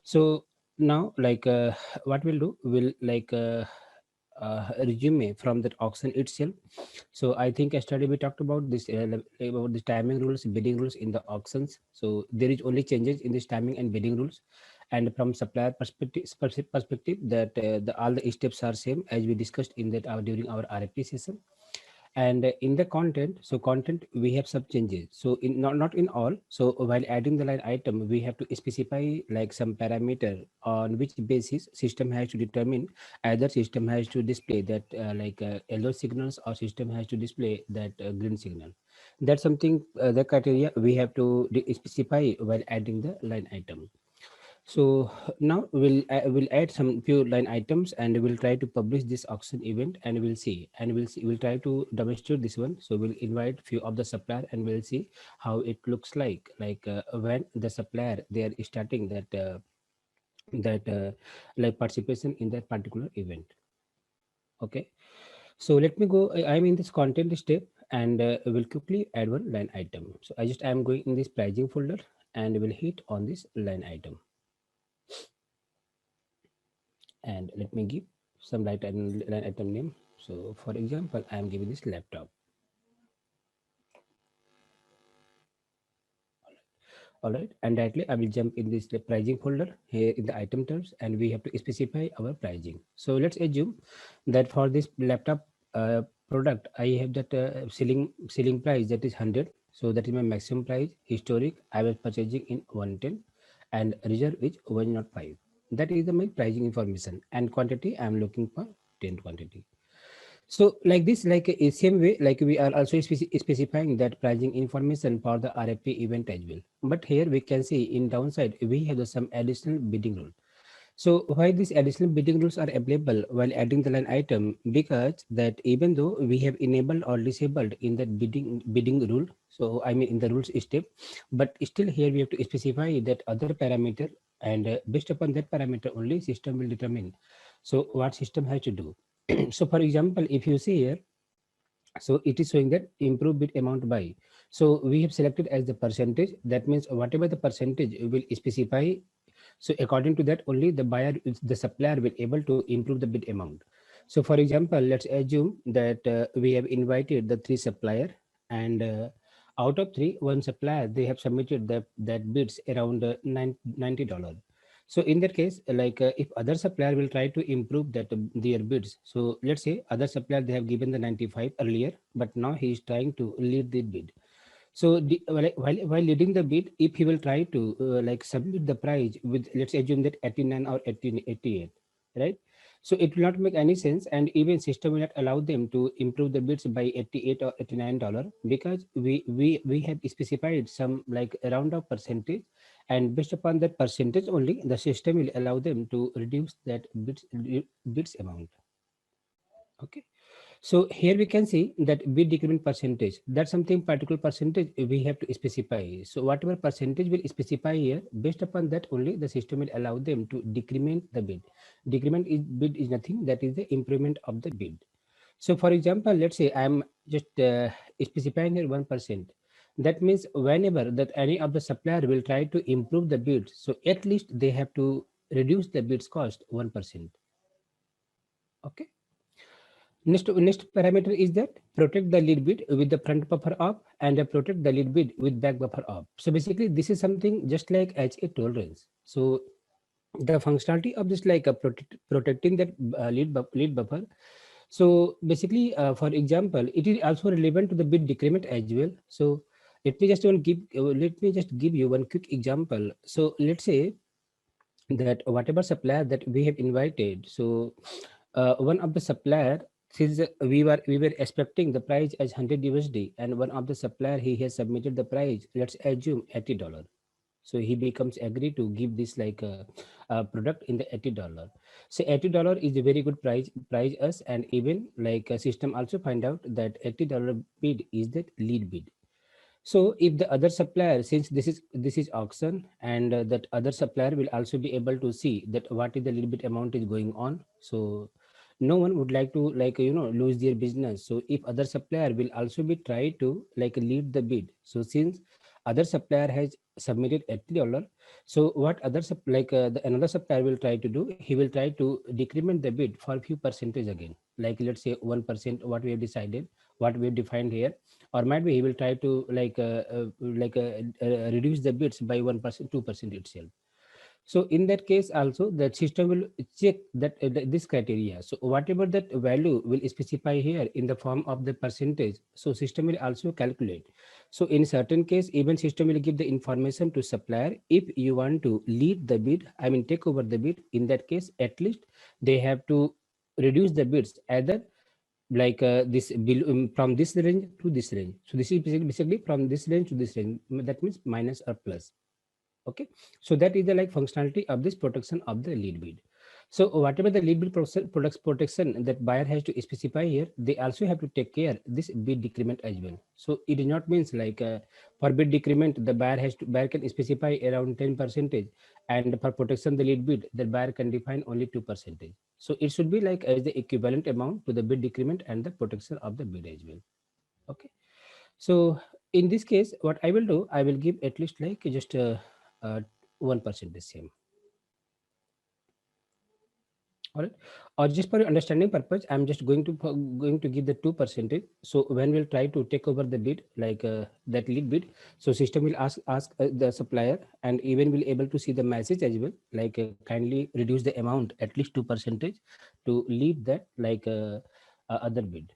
So now, what we'll do, we'll resume from that auction itself. So I think yesterday we talked about this about the timing rules, bidding rules in the auctions. So there is only changes in this timing and bidding rules, and from supplier perspective that all the steps are same as we discussed in that during our RFP session. And in the content, so content we have some changes, so in not in all. So while adding the line item, we have to specify like some parameter on which basis system has to determine either system has to display that yellow signals, or system has to display that green signal. That's something, the criteria we have to specify while adding the line item. So now we'll add some few line items, and we'll try to publish this auction event, and we'll try to demonstrate this one. So we'll invite few of the supplier, and we'll see how it looks like when the supplier they are starting that like participation in that particular event. Okay, so let me go. I'm in this content step, and we'll quickly add one line item. So I'm going in this pricing folder, and we'll hit on this line item, and let me give some line item name. So for example, I am giving this laptop. All right, and directly I will jump in this pricing folder here in the item terms, and we have to specify our pricing. So let's assume that for this laptop product, I have that selling price that is 100. So that is my maximum price. Historic I was purchasing in 110, and reserve is 105. That is the my pricing information, and quantity I am looking for 10 quantity. So like this, like a same way, like we are also specifying that pricing information for the RFP event as well. But here we can see in downside, we have some additional bidding rule. So why these additional bidding rules are available while adding the line item? Because that even though we have enabled or disabled in that bidding rule, so I mean in the rules step, but still here we have to specify that other parameter, and based upon that parameter only system will determine. So what system has to do. So for example, if you see here, so it is showing that improve bid amount by. So we have selected as the percentage. That means whatever the percentage we will specify, so according to that only the buyer, the supplier will able to improve the bid amount. So for example, let's assume that we have invited the three supplier, and out of three, one supplier they have submitted that bids around $90. So in that case, if other supplier will try to improve that their bids. So let's say other supplier they have given the 95 earlier, but now he is trying to lead the bid. So while leading the bid, if he will try to submit the price with, let's assume that 89 or 18, 88, right? So it will not make any sense, and even system will not allow them to improve the bids by 88 or $89, because we have specified some like round of percentage, and based upon that percentage only the system will allow them to reduce that bids amount. Okay. So here we can see that bid decrement percentage. That's something particular percentage we have to specify. So whatever percentage will specify here, based upon that only the system will allow them to decrement the bid. Decrement is bid is nothing, that is the improvement of the bid. So for example, let's say I'm just specifying here 1%. That means whenever that any of the supplier will try to improve the bid, so at least they have to reduce the bids cost 1%. Okay. Next parameter is that protect the lead bit with the front buffer up, and protect the lead bit with back buffer up. So basically, this is something just like HA tolerance. So the functionality of this like protecting that lead buffer. So basically, for example, it is also relevant to the bit decrement as well. So let me just give you one quick example. So let's say that whatever supplier that we have invited, so one of the supplier, since we were expecting the price as 100 USD, and one of the supplier he has submitted the price, let's assume $80. So he becomes agree to give this a product in the $80. So $80 is a very good price us, and even like a system also find out that $80 bid is the lead bid. So if the other supplier, since this is auction, and that other supplier will also be able to see that what is the little bit amount is going on. So no one would like to lose their business. So if other supplier will also be try to like lead the bid. So since other supplier has submitted $80. So what another supplier will try to do, he will try to decrement the bid for a few percentage again, like let's say 1%, what we have decided, what we have defined here. Or might be he will try to reduce the bids by 1%, 2% itself. So in that case also the system will check that this criteria. So whatever that value will specify here in the form of the percentage, so system will also calculate. So in certain case, even system will give the information to supplier, if you want to lead the bid, I mean take over the bid, in that case at least they have to reduce the bids either from this range to this range. So this is basically from this range to this range, that means minus or plus. Okay, so that is the like functionality of this protection of the lead bid. So whatever the lead bid products protection that buyer has to specify here, they also have to take care this bid decrement as well. So it does not means for bid decrement the buyer can specify around 10 percentage, and for protection the lead bid the buyer can define only 2 percentage. So it should be like as the equivalent amount to the bid decrement and the protection of the bid as well. Okay, so in this case, what I will do, I will give at least like just 1% the same. All right. Or just for your understanding purpose, I'm just going to give the 2%. So when we'll try to take over the bid, that lead bid, so system will ask the supplier, and even will able to see the message as well, kindly reduce the amount at least 2% to lead that other bid.